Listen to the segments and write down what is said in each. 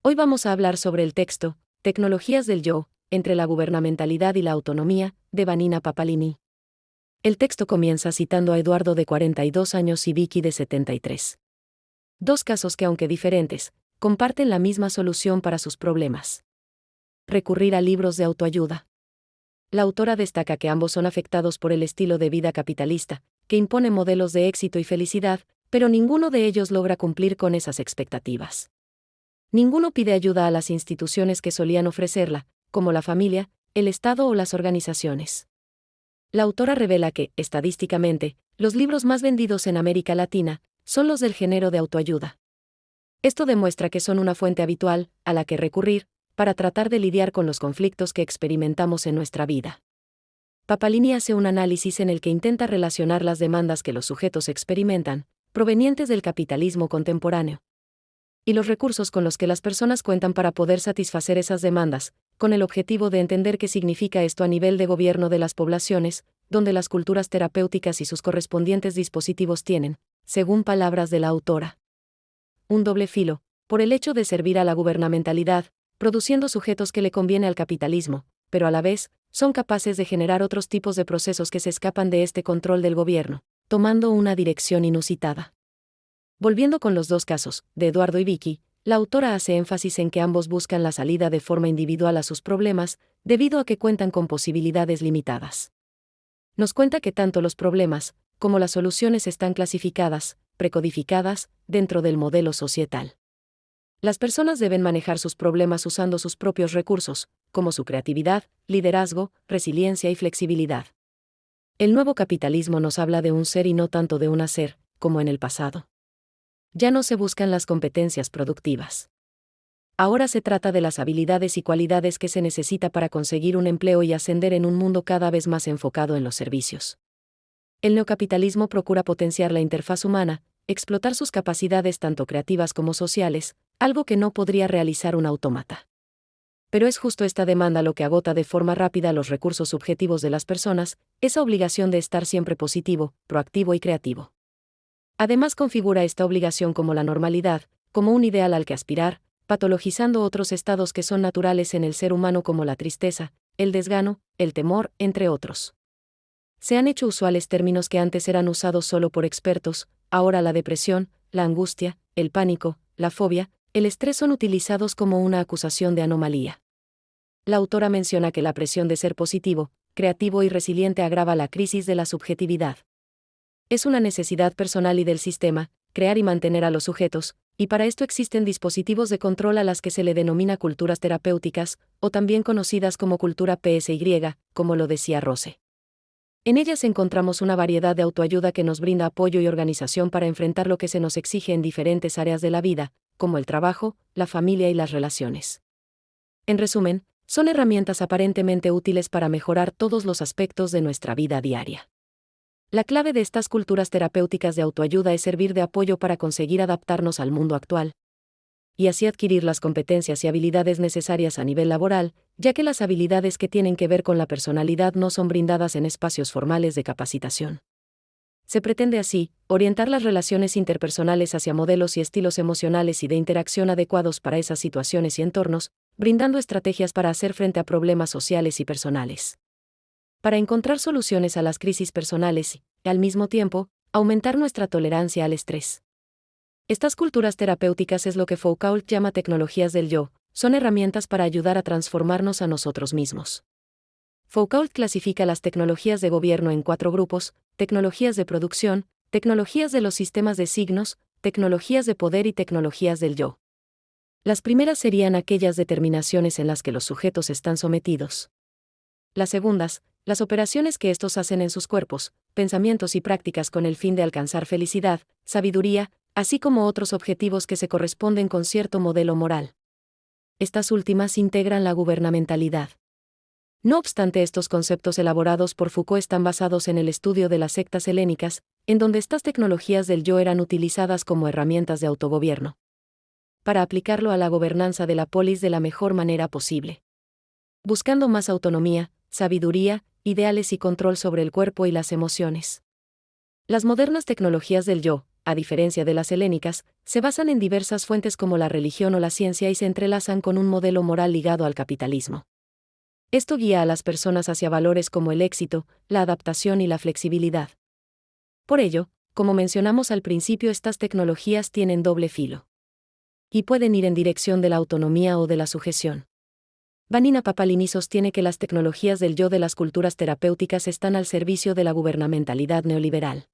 Hoy vamos a hablar sobre el texto, Tecnologías del Yo, entre la gubernamentalidad y la autonomía, de Vanina Papalini. El texto comienza citando a Eduardo de 42 años y Vicky de 73. Dos casos que, aunque diferentes, comparten la misma solución para sus problemas. Recurrir a libros de autoayuda. La autora destaca que ambos son afectados por el estilo de vida capitalista, que impone modelos de éxito y felicidad, pero ninguno de ellos logra cumplir con esas expectativas. Ninguno pide ayuda a las instituciones que solían ofrecerla, como la familia, el Estado o las organizaciones. La autora revela que, estadísticamente, los libros más vendidos en América Latina son los del género de autoayuda. Esto demuestra que son una fuente habitual a la que recurrir para tratar de lidiar con los conflictos que experimentamos en nuestra vida. Papalini hace un análisis en el que intenta relacionar las demandas que los sujetos experimentan, provenientes del capitalismo contemporáneo, y los recursos con los que las personas cuentan para poder satisfacer esas demandas, con el objetivo de entender qué significa esto a nivel de gobierno de las poblaciones, donde las culturas terapéuticas y sus correspondientes dispositivos tienen, según palabras de la autora, un doble filo, por el hecho de servir a la gubernamentalidad, produciendo sujetos que le conviene al capitalismo, pero a la vez, son capaces de generar otros tipos de procesos que se escapan de este control del gobierno, tomando una dirección inusitada. Volviendo con los dos casos, de Eduardo y Vicky, la autora hace énfasis en que ambos buscan la salida de forma individual a sus problemas, debido a que cuentan con posibilidades limitadas. Nos cuenta que tanto los problemas, como las soluciones están clasificadas, precodificadas, dentro del modelo societal. Las personas deben manejar sus problemas usando sus propios recursos, como su creatividad, liderazgo, resiliencia y flexibilidad. El nuevo capitalismo nos habla de un ser y no tanto de un hacer, como en el pasado. Ya no se buscan las competencias productivas. Ahora se trata de las habilidades y cualidades que se necesita para conseguir un empleo y ascender en un mundo cada vez más enfocado en los servicios. El neocapitalismo procura potenciar la interfaz humana, explotar sus capacidades tanto creativas como sociales, algo que no podría realizar un autómata. Pero es justo esta demanda lo que agota de forma rápida los recursos subjetivos de las personas, esa obligación de estar siempre positivo, proactivo y creativo. Además configura esta obligación como la normalidad, como un ideal al que aspirar, patologizando otros estados que son naturales en el ser humano como la tristeza, el desgano, el temor, entre otros. Se han hecho usuales términos que antes eran usados solo por expertos, ahora la depresión, la angustia, el pánico, la fobia, el estrés son utilizados como una acusación de anomalía. La autora menciona que la presión de ser positivo, creativo y resiliente agrava la crisis de la subjetividad. Es una necesidad personal y del sistema, crear y mantener a los sujetos, y para esto existen dispositivos de control a las que se le denomina culturas terapéuticas, o también conocidas como cultura PSY, como lo decía Rose. En ellas encontramos una variedad de autoayuda que nos brinda apoyo y organización para enfrentar lo que se nos exige en diferentes áreas de la vida, como el trabajo, la familia y las relaciones. En resumen, son herramientas aparentemente útiles para mejorar todos los aspectos de nuestra vida diaria. La clave de estas culturas terapéuticas de autoayuda es servir de apoyo para conseguir adaptarnos al mundo actual, y así adquirir las competencias y habilidades necesarias a nivel laboral, ya que las habilidades que tienen que ver con la personalidad no son brindadas en espacios formales de capacitación. Se pretende así, orientar las relaciones interpersonales hacia modelos y estilos emocionales y de interacción adecuados para esas situaciones y entornos, brindando estrategias para hacer frente a problemas sociales y personales. Para encontrar soluciones a las crisis personales y, al mismo tiempo, aumentar nuestra tolerancia al estrés. Estas culturas terapéuticas es lo que Foucault llama tecnologías del yo, son herramientas para ayudar a transformarnos a nosotros mismos. Foucault clasifica las tecnologías de gobierno en 4 grupos: tecnologías de producción, tecnologías de los sistemas de signos, tecnologías de poder y tecnologías del yo. Las primeras serían aquellas determinaciones en las que los sujetos están sometidos. Las segundas, las operaciones que estos hacen en sus cuerpos, pensamientos y prácticas con el fin de alcanzar felicidad, sabiduría, así como otros objetivos que se corresponden con cierto modelo moral. Estas últimas integran la gubernamentalidad. No obstante, estos conceptos elaborados por Foucault están basados en el estudio de las sectas helénicas, en donde estas tecnologías del yo eran utilizadas como herramientas de autogobierno, para aplicarlo a la gobernanza de la polis de la mejor manera posible. Buscando más autonomía, sabiduría, ideales y control sobre el cuerpo y las emociones. Las modernas tecnologías del yo, a diferencia de las helénicas, se basan en diversas fuentes como la religión o la ciencia y se entrelazan con un modelo moral ligado al capitalismo. Esto guía a las personas hacia valores como el éxito, la adaptación y la flexibilidad. Por ello, como mencionamos al principio, estas tecnologías tienen doble filo. Y pueden ir en dirección de la autonomía o de la sujeción. Vanina Papalini sostiene que las tecnologías del yo de las culturas terapéuticas están al servicio de la gubernamentalidad neoliberal.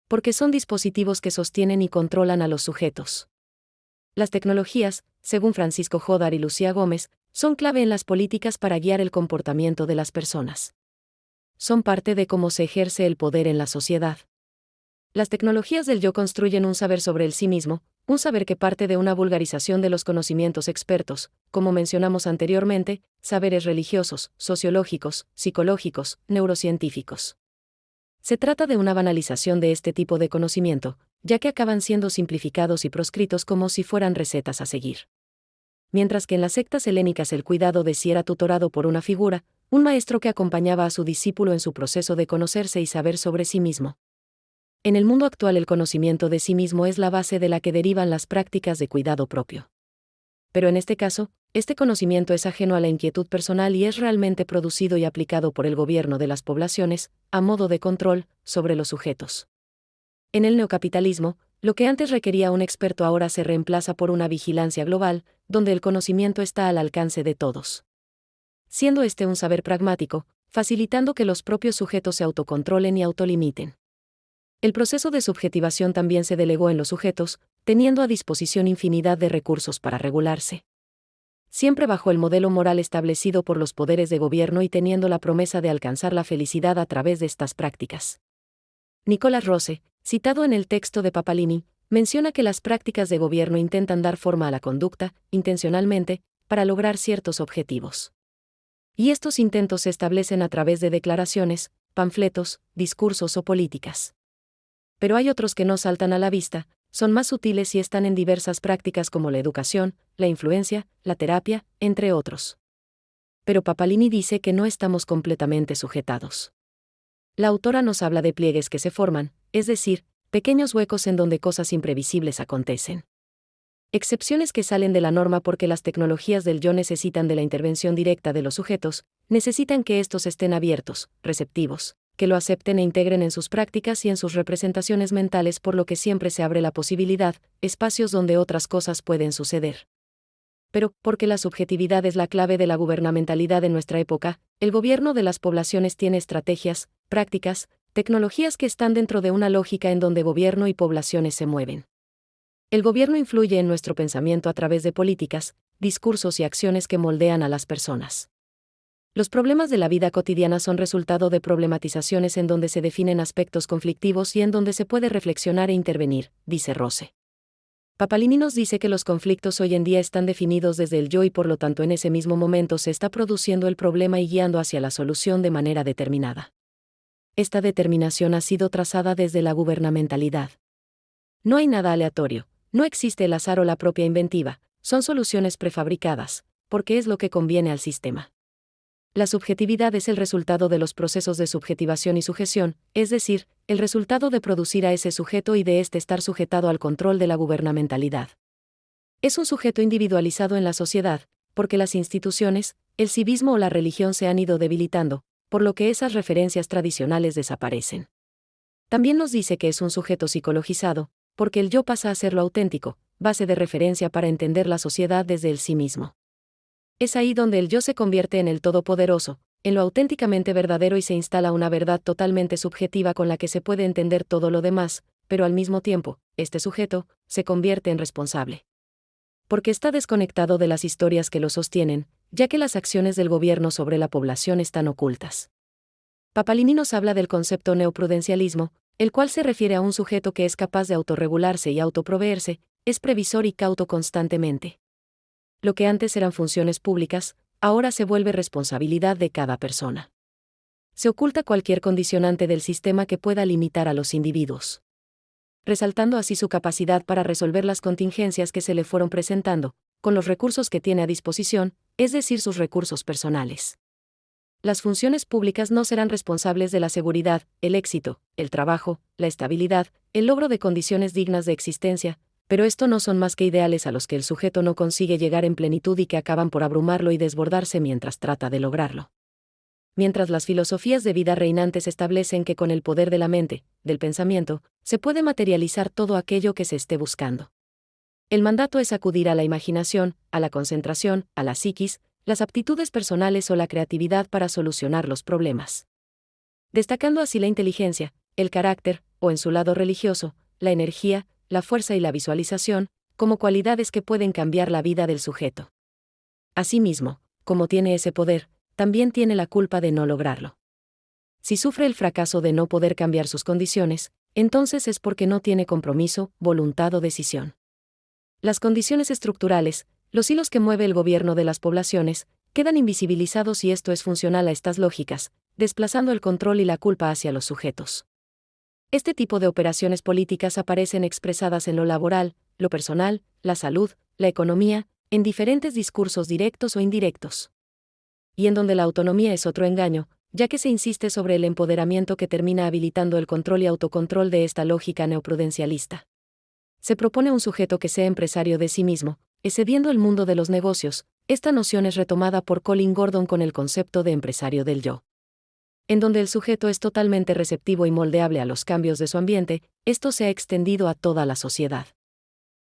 Porque son dispositivos que sostienen y controlan a los sujetos. Las tecnologías, según Francisco Jodar y Lucía Gómez, son clave en las políticas para guiar el comportamiento de las personas. Son parte de cómo se ejerce el poder en la sociedad. Las tecnologías del yo construyen un saber sobre el sí mismo, un saber que parte de una vulgarización de los conocimientos expertos, como mencionamos anteriormente, saberes religiosos, sociológicos, psicológicos, neurocientíficos. Se trata de una banalización de este tipo de conocimiento, ya que acaban siendo simplificados y proscritos como si fueran recetas a seguir. Mientras que en las sectas helénicas el cuidado de sí era tutorado por una figura, un maestro que acompañaba a su discípulo en su proceso de conocerse y saber sobre sí mismo. En el mundo actual el conocimiento de sí mismo es la base de la que derivan las prácticas de cuidado propio. Pero en este caso, este conocimiento es ajeno a la inquietud personal y es realmente producido y aplicado por el gobierno de las poblaciones, a modo de control, sobre los sujetos. En el neocapitalismo, lo que antes requería un experto ahora se reemplaza por una vigilancia global, donde el conocimiento está al alcance de todos. Siendo este un saber pragmático, facilitando que los propios sujetos se autocontrolen y autolimiten. El proceso de subjetivación también se delegó en los sujetos, teniendo a disposición infinidad de recursos para regularse. Siempre bajo el modelo moral establecido por los poderes de gobierno y teniendo la promesa de alcanzar la felicidad a través de estas prácticas. Nicolás Rose, citado en el texto de Papalini, menciona que las prácticas de gobierno intentan dar forma a la conducta, intencionalmente, para lograr ciertos objetivos. Y estos intentos se establecen a través de declaraciones, panfletos, discursos o políticas. Pero hay otros que no saltan a la vista, son más sutiles y están en diversas prácticas como la educación, la influencia, la terapia, entre otros. Pero Papalini dice que no estamos completamente sujetados. La autora nos habla de pliegues que se forman, es decir, pequeños huecos en donde cosas imprevisibles acontecen. Excepciones que salen de la norma porque las tecnologías del yo necesitan de la intervención directa de los sujetos, necesitan que estos estén abiertos, receptivos, que lo acepten e integren en sus prácticas y en sus representaciones mentales, por lo que siempre se abre la posibilidad, espacios donde otras cosas pueden suceder. Pero, porque la subjetividad es la clave de la gubernamentalidad en nuestra época, el gobierno de las poblaciones tiene estrategias, prácticas, tecnologías que están dentro de una lógica en donde gobierno y poblaciones se mueven. El gobierno influye en nuestro pensamiento a través de políticas, discursos y acciones que moldean a las personas. Los problemas de la vida cotidiana son resultado de problematizaciones en donde se definen aspectos conflictivos y en donde se puede reflexionar e intervenir, dice Rose. Papalini nos dice que los conflictos hoy en día están definidos desde el yo y por lo tanto en ese mismo momento se está produciendo el problema y guiando hacia la solución de manera determinada. Esta determinación ha sido trazada desde la gubernamentalidad. No hay nada aleatorio, no existe el azar o la propia inventiva, son soluciones prefabricadas, porque es lo que conviene al sistema. La subjetividad es el resultado de los procesos de subjetivación y sujeción, es decir, el resultado de producir a ese sujeto y de éste estar sujetado al control de la gubernamentalidad. Es un sujeto individualizado en la sociedad, porque las instituciones, el civismo o la religión se han ido debilitando, por lo que esas referencias tradicionales desaparecen. También nos dice que es un sujeto psicologizado, porque el yo pasa a ser lo auténtico, base de referencia para entender la sociedad desde el sí mismo. Es ahí donde el yo se convierte en el todopoderoso, en lo auténticamente verdadero y se instala una verdad totalmente subjetiva con la que se puede entender todo lo demás, pero al mismo tiempo, este sujeto se convierte en responsable. Porque está desconectado de las historias que lo sostienen, ya que las acciones del gobierno sobre la población están ocultas. Papalini nos habla del concepto neoprudencialismo, el cual se refiere a un sujeto que es capaz de autorregularse y autoproveerse, es previsor y cauto constantemente. Lo que antes eran funciones públicas, ahora se vuelve responsabilidad de cada persona. Se oculta cualquier condicionante del sistema que pueda limitar a los individuos, resaltando así su capacidad para resolver las contingencias que se le fueron presentando, con los recursos que tiene a disposición, es decir, sus recursos personales. Las funciones públicas no serán responsables de la seguridad, el éxito, el trabajo, la estabilidad, el logro de condiciones dignas de existencia, pero esto no son más que ideales a los que el sujeto no consigue llegar en plenitud y que acaban por abrumarlo y desbordarse mientras trata de lograrlo. Mientras las filosofías de vida reinantes establecen que con el poder de la mente, del pensamiento, se puede materializar todo aquello que se esté buscando. El mandato es acudir a la imaginación, a la concentración, a la psiquis, las aptitudes personales o la creatividad para solucionar los problemas. Destacando así la inteligencia, el carácter, o en su lado religioso, la energía, la fuerza y la visualización, como cualidades que pueden cambiar la vida del sujeto. Asimismo, como tiene ese poder, también tiene la culpa de no lograrlo. Si sufre el fracaso de no poder cambiar sus condiciones, entonces es porque no tiene compromiso, voluntad o decisión. Las condiciones estructurales, los hilos que mueve el gobierno de las poblaciones, quedan invisibilizados y esto es funcional a estas lógicas, desplazando el control y la culpa hacia los sujetos. Este tipo de operaciones políticas aparecen expresadas en lo laboral, lo personal, la salud, la economía, en diferentes discursos directos o indirectos. Y en donde la autonomía es otro engaño, ya que se insiste sobre el empoderamiento que termina habilitando el control y autocontrol de esta lógica neoprudencialista. Se propone un sujeto que sea empresario de sí mismo, excediendo el mundo de los negocios. Esta noción es retomada por Colin Gordon con el concepto de empresario del yo. En donde el sujeto es totalmente receptivo y moldeable a los cambios de su ambiente, esto se ha extendido a toda la sociedad.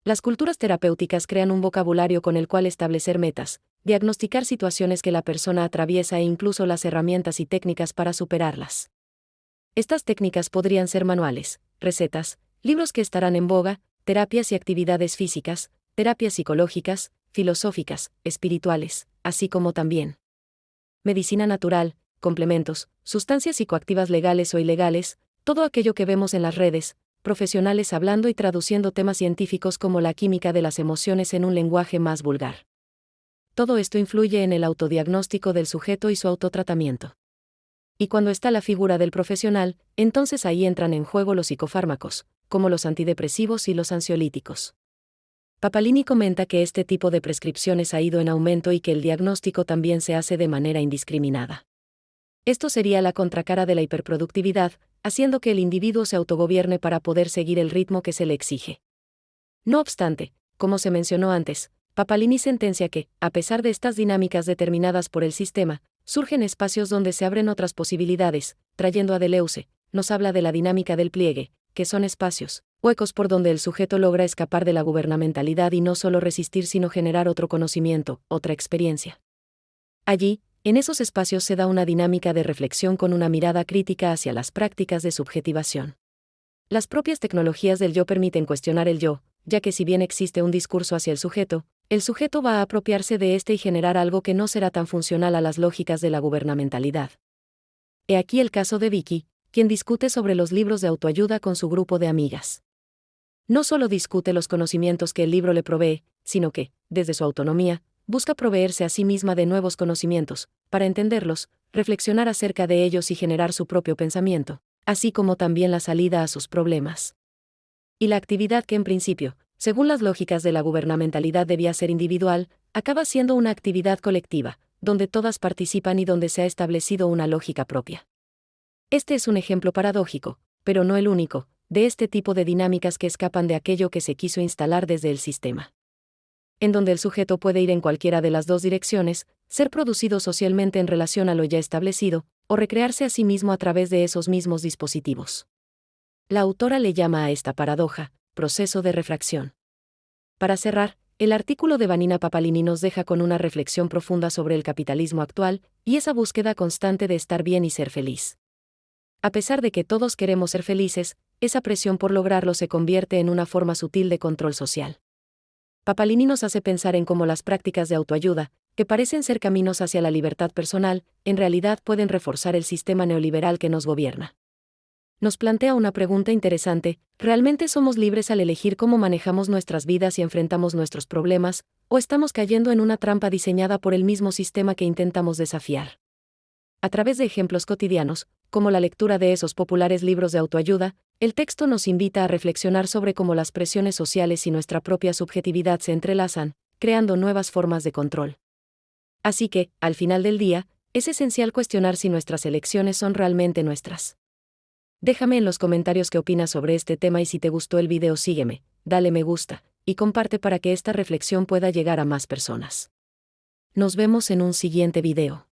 Las culturas terapéuticas crean un vocabulario con el cual establecer metas, diagnosticar situaciones que la persona atraviesa e incluso las herramientas y técnicas para superarlas. Estas técnicas podrían ser manuales, recetas, libros que estarán en boga, terapias y actividades físicas, terapias psicológicas, filosóficas, espirituales, así como también medicina natural, complementos, sustancias psicoactivas legales o ilegales, todo aquello que vemos en las redes, profesionales hablando y traduciendo temas científicos como la química de las emociones en un lenguaje más vulgar. Todo esto influye en el autodiagnóstico del sujeto y su autotratamiento. Y cuando está la figura del profesional, entonces ahí entran en juego los psicofármacos, como los antidepresivos y los ansiolíticos. Papalini comenta que este tipo de prescripciones ha ido en aumento y que el diagnóstico también se hace de manera indiscriminada. Esto sería la contracara de la hiperproductividad, haciendo que el individuo se autogobierne para poder seguir el ritmo que se le exige. No obstante, como se mencionó antes, Papalini sentencia que, a pesar de estas dinámicas determinadas por el sistema, surgen espacios donde se abren otras posibilidades. Trayendo a Deleuze, nos habla de la dinámica del pliegue, que son espacios, huecos por donde el sujeto logra escapar de la gubernamentalidad y no solo resistir sino generar otro conocimiento, otra experiencia. Allí, en esos espacios se da una dinámica de reflexión con una mirada crítica hacia las prácticas de subjetivación. Las propias tecnologías del yo permiten cuestionar el yo, ya que si bien existe un discurso hacia el sujeto va a apropiarse de este y generar algo que no será tan funcional a las lógicas de la gubernamentalidad. He aquí el caso de Vicky, quien discute sobre los libros de autoayuda con su grupo de amigas. No solo discute los conocimientos que el libro le provee, sino que, desde su autonomía, busca proveerse a sí misma de nuevos conocimientos, para entenderlos, reflexionar acerca de ellos y generar su propio pensamiento, así como también la salida a sus problemas. Y la actividad que en principio, según las lógicas de la gubernamentalidad debía ser individual, acaba siendo una actividad colectiva, donde todas participan y donde se ha establecido una lógica propia. Este es un ejemplo paradójico, pero no el único, de este tipo de dinámicas que escapan de aquello que se quiso instalar desde el sistema. En donde el sujeto puede ir en cualquiera de las dos direcciones, ser producido socialmente en relación a lo ya establecido, o recrearse a sí mismo a través de esos mismos dispositivos. La autora le llama a esta paradoja, proceso de refracción. Para cerrar, el artículo de Vanina Papalini nos deja con una reflexión profunda sobre el capitalismo actual, y esa búsqueda constante de estar bien y ser feliz. A pesar de que todos queremos ser felices, esa presión por lograrlo se convierte en una forma sutil de control social. Papalini nos hace pensar en cómo las prácticas de autoayuda, que parecen ser caminos hacia la libertad personal, en realidad pueden reforzar el sistema neoliberal que nos gobierna. Nos plantea una pregunta interesante: ¿realmente somos libres al elegir cómo manejamos nuestras vidas y enfrentamos nuestros problemas, o estamos cayendo en una trampa diseñada por el mismo sistema que intentamos desafiar? A través de ejemplos cotidianos, como la lectura de esos populares libros de autoayuda, el texto nos invita a reflexionar sobre cómo las presiones sociales y nuestra propia subjetividad se entrelazan, creando nuevas formas de control. Así que, al final del día, Es esencial cuestionar si nuestras elecciones son realmente nuestras. Déjame en los comentarios qué opinas sobre este tema y si te gustó el video sígueme, dale me gusta, y comparte para que esta reflexión pueda llegar a más personas. Nos vemos en un siguiente video.